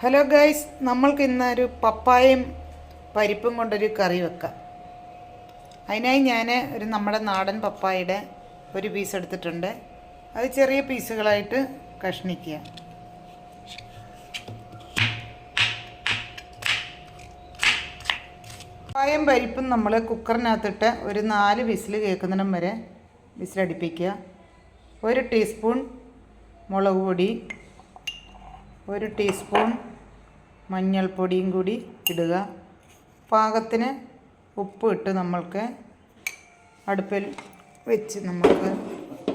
Hello guys, നമ്മൾക്ക് ഇന്നൊരു പപ്പായയും പരിപ്പും കൊണ്ടൊരു കറി വെക്കാം. അതിനായി ഞാൻ നമ്മുടെ നാടൻ പപ്പായയുടെ ഒരു പീസ് എടുത്തിട്ടുണ്ട്. അത് ചെറിയ പീസുകളായിട്ട് കഷ്ണിക്കുക. പപ്പായയും പരിപ്പും നമ്മൾ കുക്കറിനകത്തിട്ട് ഒരു 4 വിസിൽ കേൾക്കുന്നിടം വരെ വിസിലടിപ്പിക്കുക. 1 ടീസ്പൂൺ മുളക് പൊടി, 1 ടീസ്പൂൺ മഞ്ഞൾപ്പൊടിയും കൂടി ഇടുക. പാകത്തിന് ഉപ്പ് ഇട്ട് നമ്മൾക്ക് അടുപ്പിൽ വെച്ച് നമുക്ക്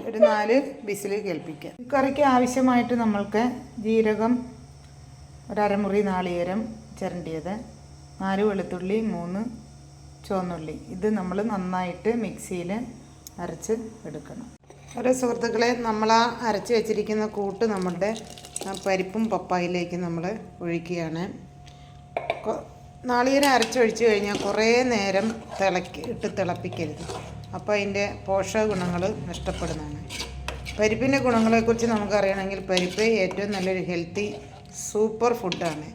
ഒരു 4 വിസിൽ കേൾപ്പിക്കാം. കറിക്ക് ആവശ്യമായിട്ട് നമ്മൾക്ക് ജീരകം, ഒരു അരമുറി നാളികേരം ചിരണ്ടിയത്, 4 വെളുത്തുള്ളി, 3 ചുവന്നുള്ളി. ഇത് നമ്മൾ നന്നായിട്ട് മിക്സിയിൽ അരച്ച് എടുക്കണം. ഓരോ സുഹൃത്തുക്കളെ, നമ്മൾ അരച്ച് വെച്ചിരിക്കുന്ന കൂട്ട് നമ്മളുടെ പരിപ്പും പപ്പായയിലേക്ക് നമ്മൾ ഒഴിക്കുകയാണ്. നാളികേരം അരച്ചൊഴിച്ച് കഴിഞ്ഞാൽ കുറേ നേരം തിളപ്പിക്കരുത്. അപ്പോൾ അതിൻ്റെ പോഷക ഗുണങ്ങൾ നഷ്ടപ്പെടുന്നതാണ്. പരിപ്പിൻ്റെ ഗുണങ്ങളെക്കുറിച്ച് നമുക്കറിയണമെങ്കിൽ പരിപ്പ് ഏറ്റവും നല്ലൊരു ഹെൽത്തി സൂപ്പർ ഫുഡാണ്.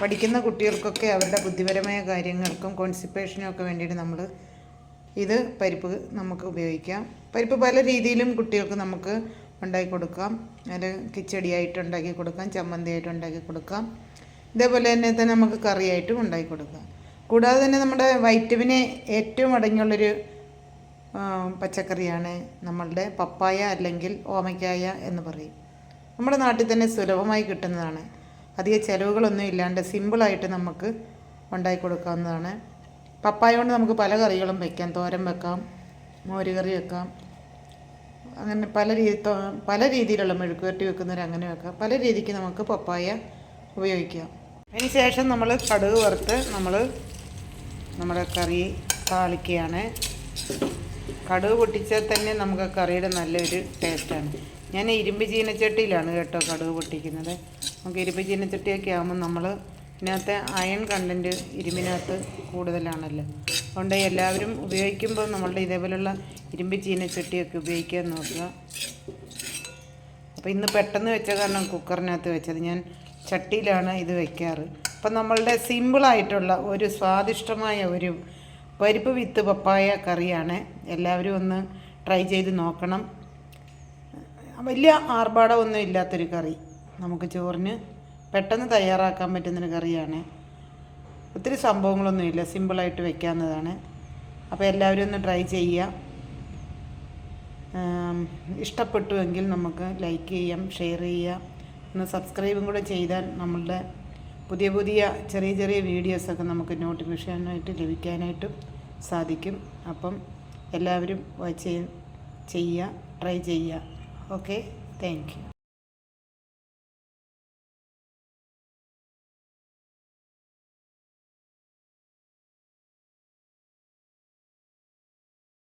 പഠിക്കുന്ന കുട്ടികൾക്കൊക്കെ അവരുടെ ബുദ്ധിപരമായ കാര്യങ്ങൾക്കും കോൺസ്റ്റിപ്പേഷനും ഒക്കെ വേണ്ടിയിട്ട് ഇത് പരിപ്പ് നമുക്ക് ഉപയോഗിക്കാം. പരിപ്പ് പല രീതിയിലും കുട്ടികൾക്ക് നമുക്ക് ഉണ്ടാക്കി കൊടുക്കാം. അത് കിച്ചടിയായിട്ട് ഉണ്ടാക്കി കൊടുക്കാം, ചമ്മന്തിയായിട്ട് ഉണ്ടാക്കി കൊടുക്കാം, ഇതേപോലെ തന്നെ നമുക്ക് കറിയായിട്ടും ഉണ്ടാക്കി കൊടുക്കാം. കൂടാതെ തന്നെ നമ്മുടെ വൈറ്റമിന് ഏറ്റവും അടങ്ങിയുള്ളൊരു പച്ചക്കറിയാണ് നമ്മളുടെ പപ്പായ, അല്ലെങ്കിൽ ഓമയ്ക്കായ എന്ന് പറയും. നമ്മുടെ നാട്ടിൽ തന്നെ സുലഭമായി കിട്ടുന്നതാണ്. അധിക ചിലവുകളൊന്നും ഇല്ലാണ്ട് സിമ്പിളായിട്ട് നമുക്ക് ഉണ്ടാക്കി കൊടുക്കാവുന്നതാണ്. പപ്പായ കൊണ്ട് നമുക്ക് പല കറികളും വയ്ക്കാം. തോരൻ വെക്കാം, മോരുകറി വെക്കാം, അങ്ങനെ പല രീതിയിലുള്ള മെഴുക്കുവരട്ടി വെക്കുന്നവർ അങ്ങനെ വെക്കാം. പല രീതിക്ക് നമുക്ക് പപ്പായ ഉപയോഗിക്കാം. അതിന് ശേഷം നമ്മൾ കടുക് വറുത്ത് നമ്മുടെ കറി താളിക്കുകയാണ്. കടുക് പൊട്ടിച്ചാൽ തന്നെ നമുക്ക് കറിയുടെ നല്ലൊരു ടേസ്റ്റാണ്. ഞാൻ ഇരുമ്പ് ചീനച്ചട്ടിയിലാണ് കേട്ടോ കടുക് പൊട്ടിക്കുന്നത്. നമുക്ക് ഇരുമ്പ് ചീനച്ചട്ടിയൊക്കെ ആകുമ്പോൾ ഇതിനകത്ത് അയൺ കണ്ടൻറ്റ് ഇരുമ്പിനകത്ത് കൂടുതലാണല്ലോ. അതുകൊണ്ട് എല്ലാവരും ഉപയോഗിക്കുമ്പോൾ നമ്മളുടെ ഇതേപോലുള്ള ഇരുമ്പ് ചീനച്ചട്ടിയൊക്കെ ഉപയോഗിക്കാൻ നോക്കുക. അപ്പോൾ ഇന്ന് പെട്ടെന്ന് വെച്ച കാരണം കുക്കറിനകത്ത് വെച്ചത്, ഞാൻ ചട്ടിയിലാണ് ഇത് വയ്ക്കാറ്. അപ്പം നമ്മളുടെ സിമ്പിളായിട്ടുള്ള ഒരു സ്വാദിഷ്ടമായ ഒരു പരിപ്പ് വിത്ത് പപ്പായ കറിയാണ്. എല്ലാവരും ഒന്ന് ട്രൈ ചെയ്ത് നോക്കണം. വലിയ ആർഭാടമൊന്നും ഇല്ലാത്തൊരു കറി, നമുക്ക് ചോറിന് പെട്ടെന്ന് തയ്യാറാക്കാൻ പറ്റുന്നൊരു കറിയാണ്. ഒത്തിരി സംഭവങ്ങളൊന്നുമില്ല, സിമ്പിളായിട്ട് വെക്കാവുന്നതാണ്. അപ്പോൾ എല്ലാവരും ഒന്ന് ട്രൈ ചെയ്യുക. ഇഷ്ടപ്പെട്ടുവെങ്കിൽ നമുക്ക് ലൈക്ക് ചെയ്യാം, ഷെയർ ചെയ്യാം, ഒന്ന് സബ്സ്ക്രൈബും കൂടെ ചെയ്താൽ നമ്മളുടെ പുതിയ ചെറിയ വീഡിയോസൊക്കെ നമുക്ക് നോട്ടിഫിക്കേഷനായിട്ട് ലഭിക്കാനായിട്ടും സാധിക്കും. അപ്പം എല്ലാവരും ചെയ്യുക, ട്രൈ ചെയ്യുക. Okay, thank you.